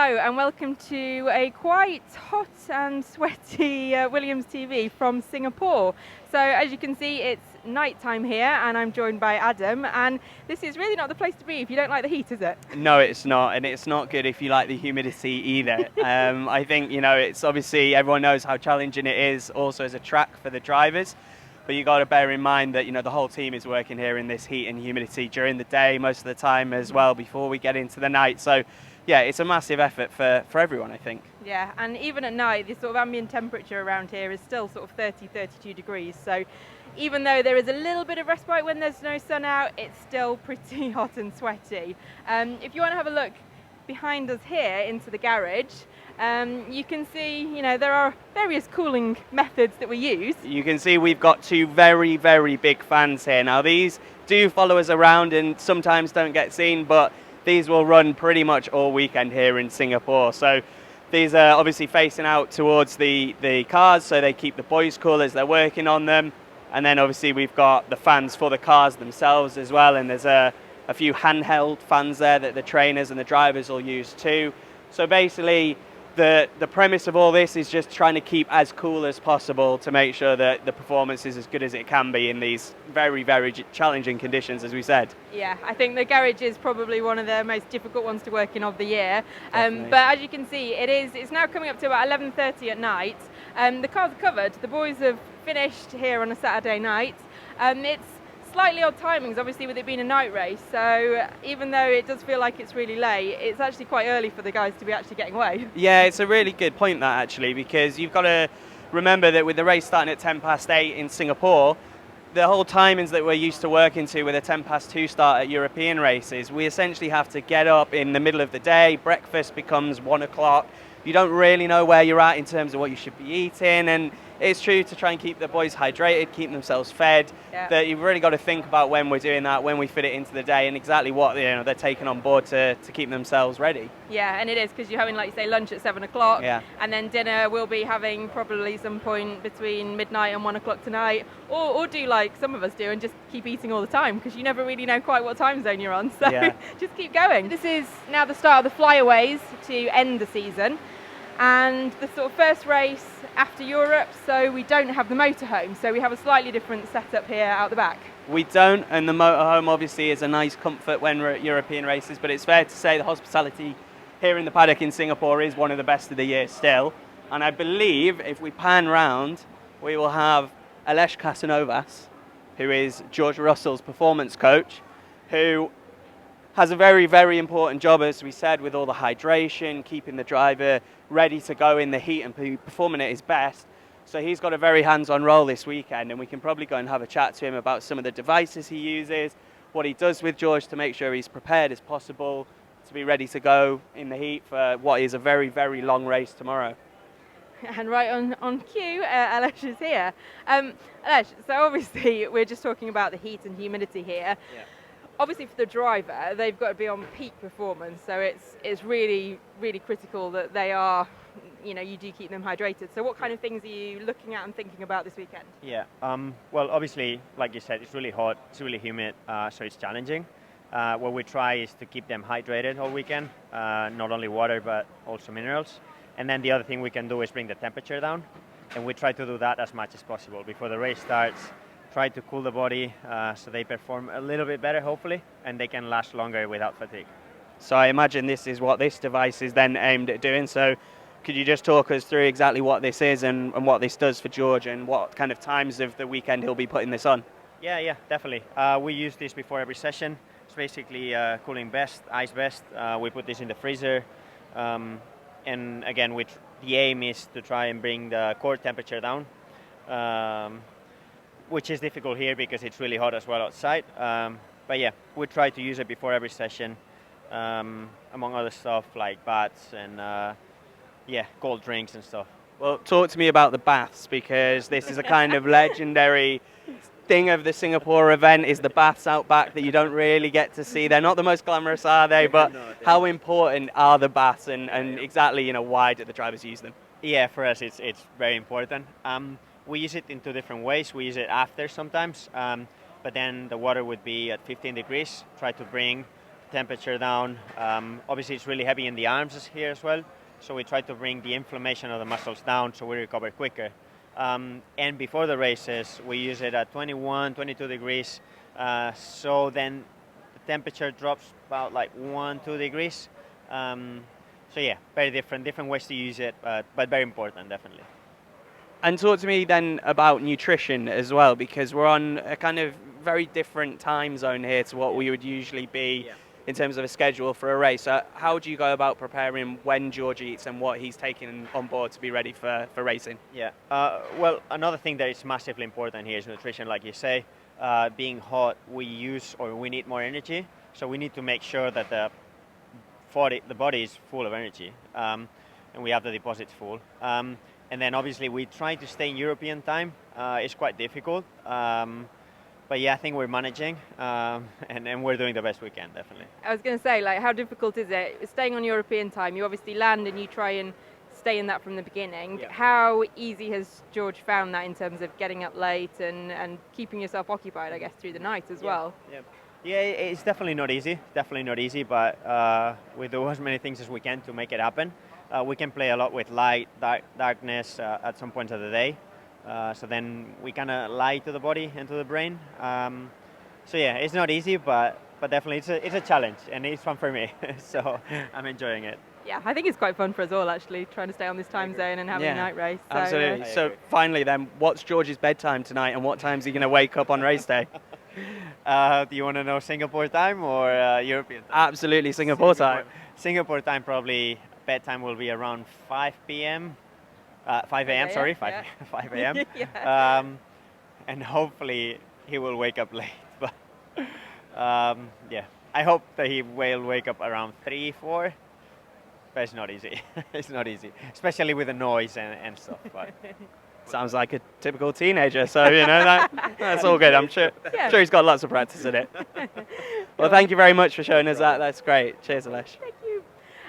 Hello and welcome to a quite hot and sweaty Williams TV from Singapore. So as you can see, it's night time here and I'm joined by Adam, and this is really not the place to be if you don't like the heat, is it? No, it's not, and it's not good if you like the humidity either. I think, it's obviously everyone knows how challenging it is also as a track for the drivers, but you got to bear in mind that, the whole team is working here in this heat and humidity during the day, most of the time as well, before we get into the night. So yeah, it's a massive effort for everyone, I think. Yeah, and even at night, the sort of ambient temperature around here is still sort of 30, 32 degrees. So even though there is a little bit of respite when there's no sun out, it's still pretty hot and sweaty. If you want to have a look behind us here into the garage, you can see, there are various cooling methods that we use. You can see we've got two very, very big fans here. Now, these do follow us around and sometimes don't get seen, but these will run pretty much all weekend here in Singapore. So these are obviously facing out towards the cars, so they keep the boys cool as they're working on them. And then obviously we've got the fans for the cars themselves as well, and there's a few handheld fans there that the trainers and the drivers will use too. So basically the premise of all this is just trying to keep as cool as possible to make sure that the performance is as good as it can be in these very, very challenging conditions, as we said. Yeah, I think the garage is probably one of the most difficult ones to work in of the year. But as you can see, it's now coming up to about 11:30 at night. The cars are covered. The boys have finished here on a Saturday night. It's slightly odd timings, obviously, with it being a night race. So even though it does feel like it's really late, it's actually quite early for the guys to be actually getting away. Yeah, it's a really good point, that, actually, because you've got to remember that with the race starting at 8:10 in Singapore, the whole timings that we're used to working to with a 2:10 start at European races, we essentially have to get up in the middle of the day. Breakfast becomes 1 o'clock. You don't really know where you're at in terms of what you should be eating, and it's true to try and keep the boys hydrated, keep themselves fed. Yeah. That you've really got to think about when we're doing that, when we fit it into the day, and exactly what they're taking on board to keep themselves ready. Yeah, and it is, because you're having, like you say, lunch at 7 o'clock, Yeah. and then dinner we'll be having probably some point between midnight and 1 o'clock tonight, or do like some of us do and just keep eating all the time, because you never really know quite what time zone you're on, so Yeah. just keep going. This is now the start of the flyaways to end the season, and the sort of first race after Europe, so we don't have the motorhome, so we have a slightly different setup here out the back. We don't, and the motorhome obviously is a nice comfort when we're at European races, but it's fair to say the hospitality here in the paddock in Singapore is one of the best of the year still. And I believe if we pan round, we will have Aleix Casanovas, who is George Russell's performance coach, who has a very, very important job, as we said, with all the hydration, keeping the driver ready to go in the heat and performing at his best. So he's got a very hands-on role this weekend, and we can probably go and have a chat to him about some of the devices he uses, what he does with George to make sure he's prepared as possible to be ready to go in the heat for what is a very, very long race tomorrow. And right on cue, Aleix is here. Aleix, so obviously we're just talking about the heat and humidity here. Yeah. Obviously for the driver, they've got to be on peak performance, so it's really, really critical that they are, you do keep them hydrated. So what kind of things are you looking at and thinking about this weekend? Yeah, well, obviously, like you said, it's really hot, it's really humid, so it's challenging. What we try is to keep them hydrated all weekend, not only water, but also minerals. And then the other thing we can do is bring the temperature down, and we try to do that as much as possible before the race starts. Try to cool the body so they perform a little bit better, hopefully, and they can last longer without fatigue. So I imagine this is what this device is then aimed at doing. So could you just talk us through exactly what this is and what this does for George, and what kind of times of the weekend he'll be putting this on? Yeah, definitely. We use this before every session. It's basically cooling vest, ice vest. We put this in the freezer. And again, the aim is to try and bring the core temperature down, which is difficult here because it's really hot as well outside. But yeah, we try to use it before every session, among other stuff like baths and cold drinks and stuff. Well, talk to me about the baths, because this is a kind of legendary thing of the Singapore event, is the baths out back that you don't really get to see. They're not the most glamorous, are they? But how important are the baths, and exactly, why do the drivers use them? Yeah, for us it's very important. We use it in two different ways. We use it after sometimes, but then the water would be at 15 degrees. Try to bring temperature down. Obviously, it's really heavy in the arms here as well, so we try to bring the inflammation of the muscles down so we recover quicker. And before the races, we use it at 21, 22 degrees, so then the temperature drops about like 1, 2 degrees. So yeah, very different ways to use it, but very important, definitely. And talk to me then about nutrition as well, because we're on a kind of very different time zone here to what we would usually be in terms of a schedule for a race. How do you go about preparing when George eats and what he's taking on board to be ready for racing? Yeah, well, another thing that is massively important here is nutrition, like you say. Being hot, we need more energy, so we need to make sure that the body is full of energy, and we have the deposits full. And then obviously we try to stay in European time. It's quite difficult, but yeah, I think we're managing, and we're doing the best we can, definitely. I was going to say, like, how difficult is it staying on European time? You obviously land and you try and stay in that from the beginning. Yeah. How easy has George found that in terms of getting up late and keeping yourself occupied, I guess, through the night as well? Yeah, it's definitely not easy. But we do as many things as we can to make it happen. We can play a lot with light, darkness at some points of the day. So then we kind of lie to the body and to the brain. So yeah, it's not easy, but definitely it's a challenge, and it's fun for me. So I'm enjoying it. Yeah, I think it's quite fun for us all, actually, trying to stay on this time zone and having a night race. So, absolutely. So finally then, what's George's bedtime tonight, and what time is he going to wake up on race day? Do you want to know Singapore time or European time? Absolutely, Singapore time. Singapore time, probably bedtime will be around 5 p.m. 5 a.m. Sorry, 5 a.m. Yeah. And hopefully he will wake up late. But yeah, I hope that he will wake up around 3, 4. But it's not easy. It's not easy, especially with the noise and stuff. But Sounds like a typical teenager, so you know that's all good. I'm sure he's got lots of practice in it. Well, thank you very much for showing us that. That's great. Cheers, Alesh. Thank you.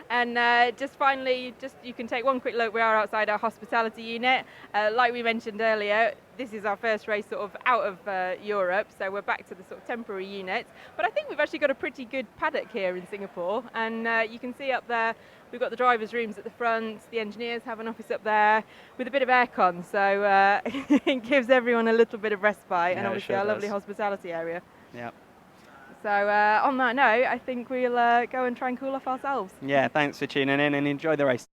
And just finally, you can take one quick look. We are outside our hospitality unit. Like we mentioned earlier, this is our first race sort of out of Europe, so we're back to the sort of temporary unit. But I think we've actually got a pretty good paddock here in Singapore, and you can see up there we've got the drivers' rooms at the front. The engineers have an office up there with a bit of aircon, so it gives everyone a little bit of respite, and obviously our lovely hospitality area. Yeah. So on that note, I think we'll go and try and cool off ourselves. Yeah, thanks for tuning in and enjoy the race.